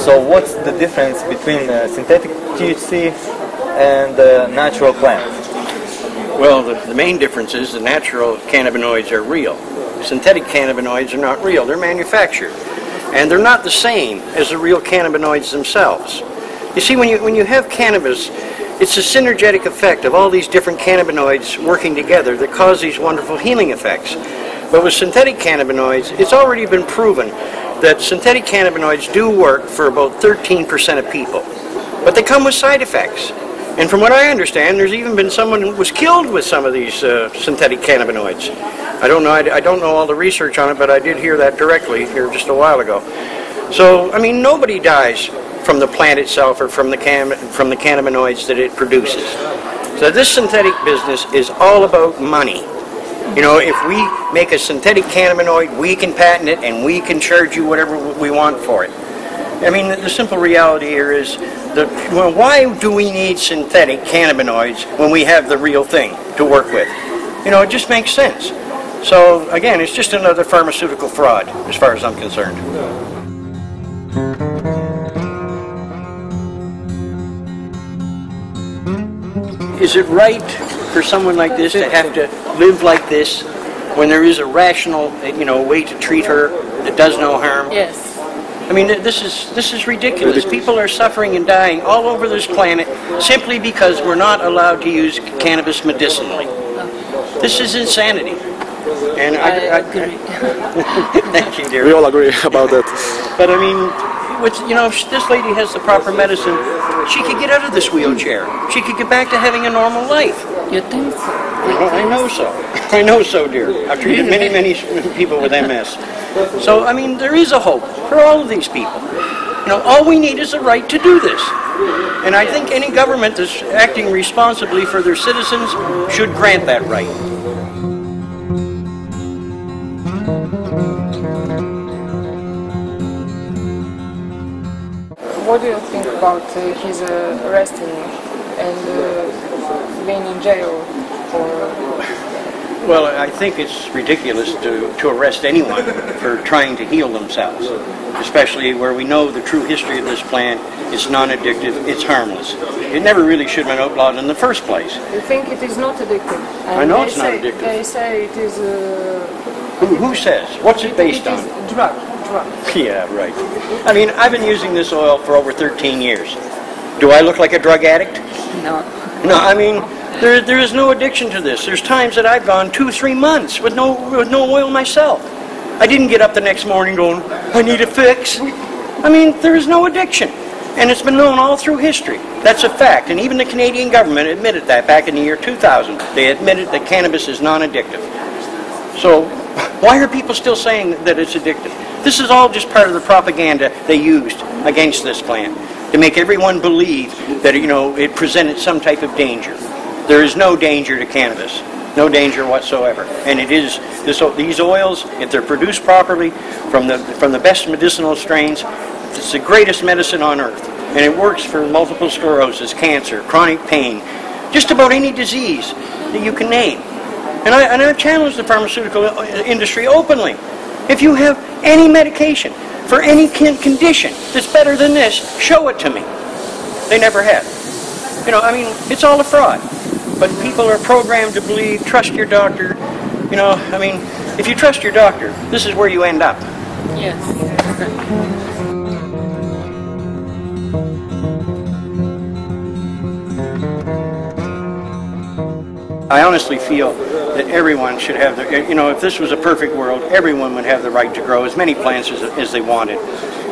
So what's the difference between synthetic THC and natural plant? Well, the main difference is the natural cannabinoids are real. Synthetic cannabinoids are not real. They're manufactured. And they're not the same as the real cannabinoids themselves. You see, when you have cannabis, it's a synergetic effect of all these different cannabinoids working together that cause these wonderful healing effects. But with synthetic cannabinoids, it's already been proven that synthetic cannabinoids do work for about 13% of people. But they come with side effects. And from what I understand, there's even been someone who was killed with some of these synthetic cannabinoids. I don't know all the research on it, but I did hear that directly here just a while ago. So, I mean, nobody dies from the plant itself or from the cannabinoids that it produces. So this synthetic business is all about money. You know, if we make a synthetic cannabinoid, we can patent it and we can charge you whatever we want for it. I mean, the simple reality here is that, well, why do we need synthetic cannabinoids when we have the real thing to work with? You know, it just makes sense. So, again, it's just another pharmaceutical fraud, as far as I'm concerned. Is it right for someone like this to have to live like this when there is a rational, you know, way to treat her that does no harm? Yes. I mean, this is ridiculous. People are suffering and dying all over this planet simply because we're not allowed to use cannabis medicinally. This is insanity. And I agree. Thank you, dear. We all agree about that. But I mean, you know, if this lady has the proper medicine, she could get out of this wheelchair. She could get back to having a normal life. You think so? I know so. I know so, dear. I've treated many, many people with MS. So, I mean, there is a hope for all of these people. You know, all we need is a right to do this. And I think any government that's acting responsibly for their citizens should grant that right. What do you think about his arresting and being in jail? Well, I think it's ridiculous to arrest anyone for trying to heal themselves, especially where we know the true history of this plant. It's non-addictive, it's harmless. It never really should have been outlawed in the first place. You think it is not addictive? And I know it's not addictive. They say it is... Who says? What's it based on? It is drug. Yeah, right. I mean, I've been using this oil for over 13 years. Do I look like a drug addict? No. No, I mean, there is no addiction to this. There's times that I've gone 2-3 months with no oil myself. I didn't get up the next morning going, I need a fix. I mean, there is no addiction. And it's been known all through history. That's a fact. And even the Canadian government admitted that back in the year 2000. They admitted that cannabis is non-addictive. So why are people still saying that it's addictive? This is all just part of the propaganda they used against this plant to make everyone believe that, you know, it presented some type of danger. There is no danger to cannabis, no danger whatsoever. And it is these oils, if they're produced properly from the best medicinal strains, it's the greatest medicine on earth, and it works for multiple sclerosis, cancer, chronic pain, just about any disease that you can name. And I've challenged the pharmaceutical industry openly. If you have any medication for any condition that's better than this, show it to me. They never have. You know, I mean, it's all a fraud. But people are programmed to believe, trust your doctor. You know, I mean, if you trust your doctor, this is where you end up. Yes. I honestly feel that everyone should have the, you know, if this was a perfect world, everyone would have the right to grow as many plants as they wanted.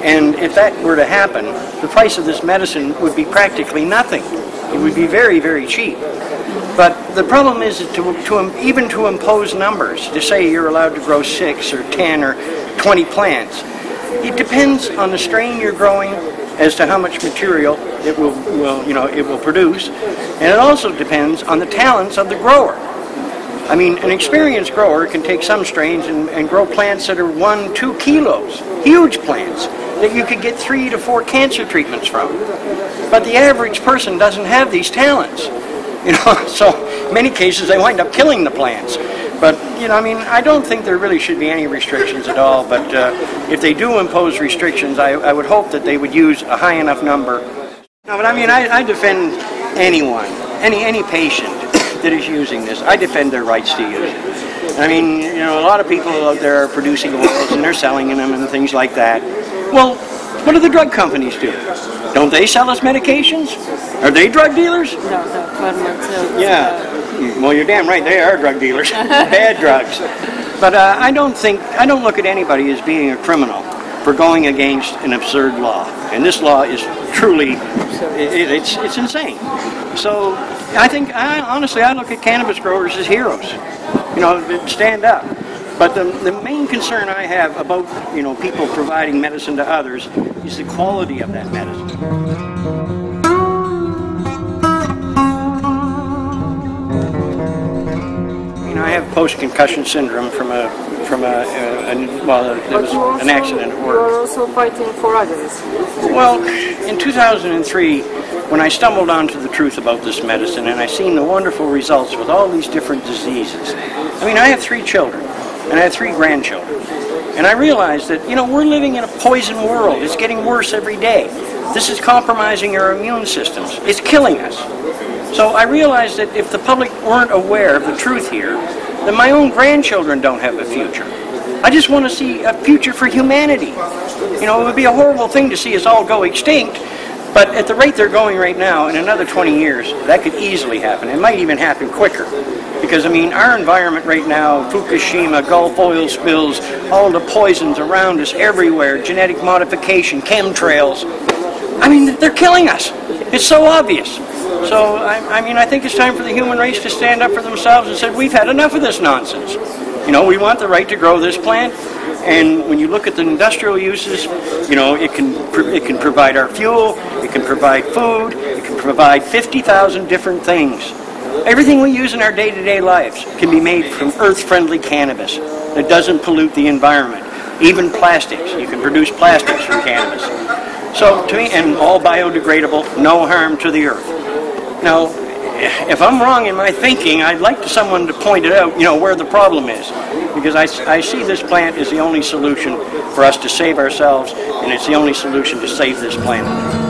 And if that were to happen, the price of this medicine would be practically nothing. It would be very, very cheap. But the problem is that even to impose numbers, to say you're allowed to grow 6 or 10 or 20 plants, it depends on the strain you're growing as to how much material it will produce, and it also depends on the talents of the grower. I mean, an experienced grower can take some strains and grow plants that are 1-2 kilos, huge plants that you could get 3 to 4 cancer treatments from. But the average person doesn't have these talents. You know, so in many cases they wind up killing the plants. But, you know, I mean, I don't think there really should be any restrictions at all, but if they do impose restrictions, I would hope that they would use a high enough number. No, but I mean, I defend anyone, any patient that is using this. I defend their rights to use it. I mean, you know, a lot of people out there are producing oils and they're selling them and things like that. Well, what do the drug companies do? Don't they sell us medications? Are they drug dealers? Yeah. Well, you're damn right, they are drug dealers. Bad drugs. But I don't look at anybody as being a criminal for going against an absurd law. And this law is truly, it's insane. So honestly, I look at cannabis growers as heroes. You know, that stand up. But the main concern I have about, you know, people providing medicine to others is the quality of that medicine. You know, I have post-concussion syndrome from an accident at work. You are also fighting for others. Well, in 2003, when I stumbled onto the truth about this medicine and I seen the wonderful results with all these different diseases. I mean, I have 3 children. And I have 3 grandchildren. And I realized that, you know, we're living in a poison world. It's getting worse every day. This is compromising our immune systems. It's killing us. So I realized that if the public weren't aware of the truth here, then my own grandchildren don't have a future. I just want to see a future for humanity. You know, it would be a horrible thing to see us all go extinct, but at the rate they're going right now, in another 20 years, that could easily happen. It might even happen quicker. Because, I mean, our environment right now, Fukushima, Gulf oil spills, all the poisons around us everywhere, genetic modification, chemtrails, I mean, they're killing us. It's so obvious. So, I mean, I think it's time for the human race to stand up for themselves and say, we've had enough of this nonsense. You know, we want the right to grow this plant, and when you look at the industrial uses, you know, it can provide our fuel, it can provide food, it can provide 50,000 different things. Everything we use in our day-to-day lives can be made from earth-friendly cannabis that doesn't pollute the environment. Even plastics, you can produce plastics from cannabis. So, to me, and all biodegradable, no harm to the earth. Now, if I'm wrong in my thinking, I'd like someone to point it out, you know, where the problem is. Because I see this plant as the only solution for us to save ourselves, and it's the only solution to save this planet.